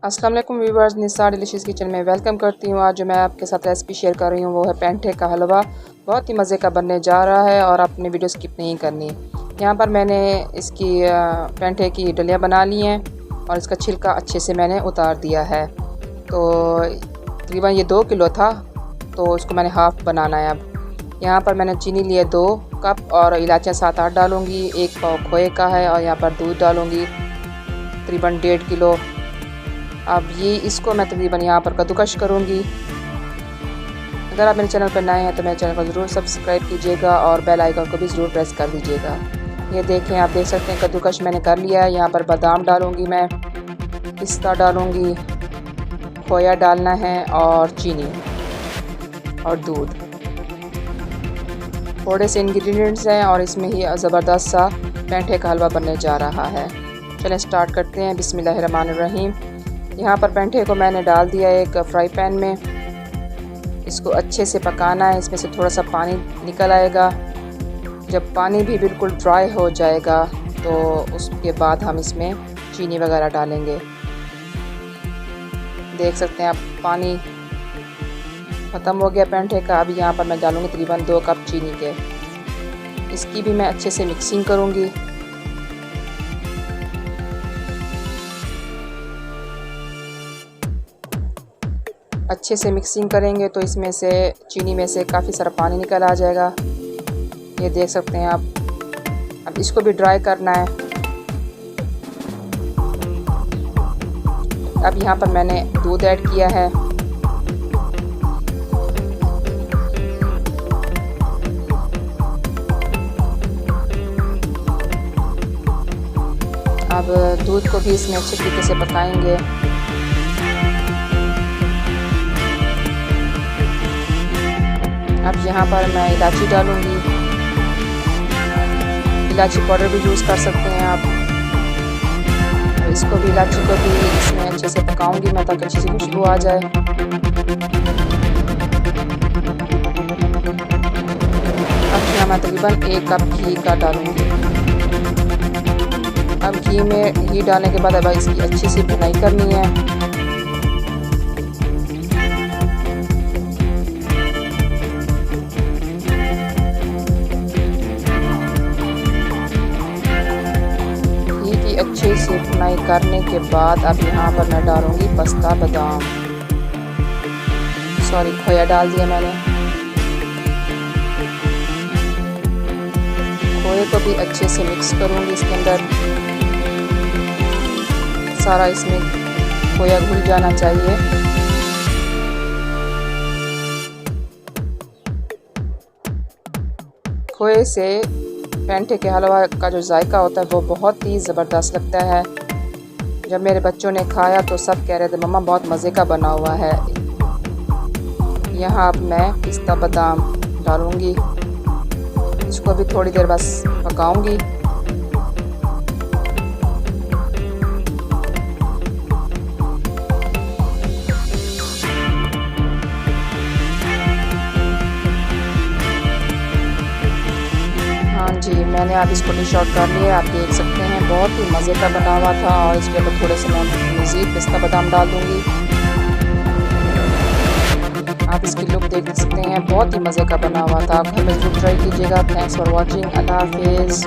अस्सलाम वालेकुम व्यूवर्स, निसा delicious kitchen में वेलकम करती हूँ। आज जो मैं आपके साथ रेसिपी शेयर कर रही हूँ वो है पेंठे का हलवा। बहुत ही मज़े का बनने जा रहा है और आपने वीडियो स्किप नहीं करनी। यहाँ पर मैंने इसकी पेंठे की डलियाँ बना ली हैं और इसका छिलका अच्छे से मैंने उतार दिया है। तो तकरीबन ये 2 किलो था, तो इसको मैंने हाफ़ बनाना है। अब यहाँ पर मैंने चीनी लिए 2 कप और इलायचियाँ 7-8 डालूँगी। 1 पाव खोए का है और यहाँ पर दूध डालूँगी तकरीबन 1.5 किलो। अब ये इसको मैं तकरीबन यहाँ पर कद्दूकश करूँगी। अगर आप मेरे चैनल पर नए हैं तो मेरे चैनल को ज़रूर सब्सक्राइब कीजिएगा और बेल आइकन को भी ज़रूर प्रेस कर दीजिएगा। ये देखें, आप देख सकते हैं कद्दूकश मैंने कर लिया है। यहाँ पर बादाम डालूँगी, मैं पिस्ता डालूँगी, खोया डालना है और चीनी और दूध। थोड़े से इंग्रेडिएंट्स हैं और इसमें ही ज़बरदस्त सा पेंठे का हलवा बनने जा रहा है। चलें स्टार्ट करते हैं। बिस्मिल्लाहिर्रहमानिर्रहीम। यहाँ पर पेंठे को मैंने डाल दिया एक फ्राई पैन में। इसको अच्छे से पकाना है। इसमें से थोड़ा सा पानी निकल आएगा। जब पानी भी बिल्कुल ड्राई हो जाएगा तो उसके बाद हम इसमें चीनी वगैरह डालेंगे। देख सकते हैं आप, पानी ख़त्म हो गया पेंठे का। अभी यहाँ पर मैं डालूँगी तकरीबन 2 कप चीनी के। इसकी भी मैं अच्छे से मिक्सिंग करूँगी। अच्छे से मिक्सिंग करेंगे तो इसमें से चीनी में से काफ़ी सारा पानी निकल आ जाएगा। ये देख सकते हैं आप। अब इसको भी ड्राई करना है। अब यहाँ पर मैंने दूध ऐड किया है। अब दूध को भी इसमें अच्छे तरीके से पकाएंगे। अब यहाँ पर मैं इलायची डालूँगी। इलायची पाउडर भी यूज़ कर सकते हैं आप। इसको भी, इलायची को भी इसमें अच्छे से पकाऊंगी मैं, ताकि अच्छी सी खुशबू आ जाए। अब यहाँ मैं तकरीबन 1 कप घी का डालूँगी। अब घी में घी डालने के बाद अब इसकी अच्छी सी भुनाई करनी है। अच्छे से भुनाई करने के बाद अब यहाँ पर मैं डालूँगी पिस्ता बादाम, खोया डाल दिया मैंने। खोए को भी अच्छे से मिक्स करूँगी इसके अंदर। सारा इसमें खोया घुल जाना चाहिए। खोए से पेंठे के हलवा का जो जायका होता है वो बहुत ही ज़बरदस्त लगता है। जब मेरे बच्चों ने खाया तो सब कह रहे थे मम्मा बहुत मज़े का बना हुआ है। यहाँ अब मैं पिस्ता बादाम डालूँगी। इसको भी थोड़ी देर बस पकाऊँगी। हाँ जी, मैंने अब इसको डिश आउट कर लिया। आप देख सकते हैं बहुत ही मज़े का बना हुआ था और इसके ऊपर थोड़े से मैं मज़ीद पिस्ता बादाम डाल दूँगी। आप इसकी लुक देख सकते हैं, बहुत ही मज़े का बना हुआ था। आप घर में ज़रूर ट्राई कीजिएगा। Thanks for watching. अल्लाह हाफिज़।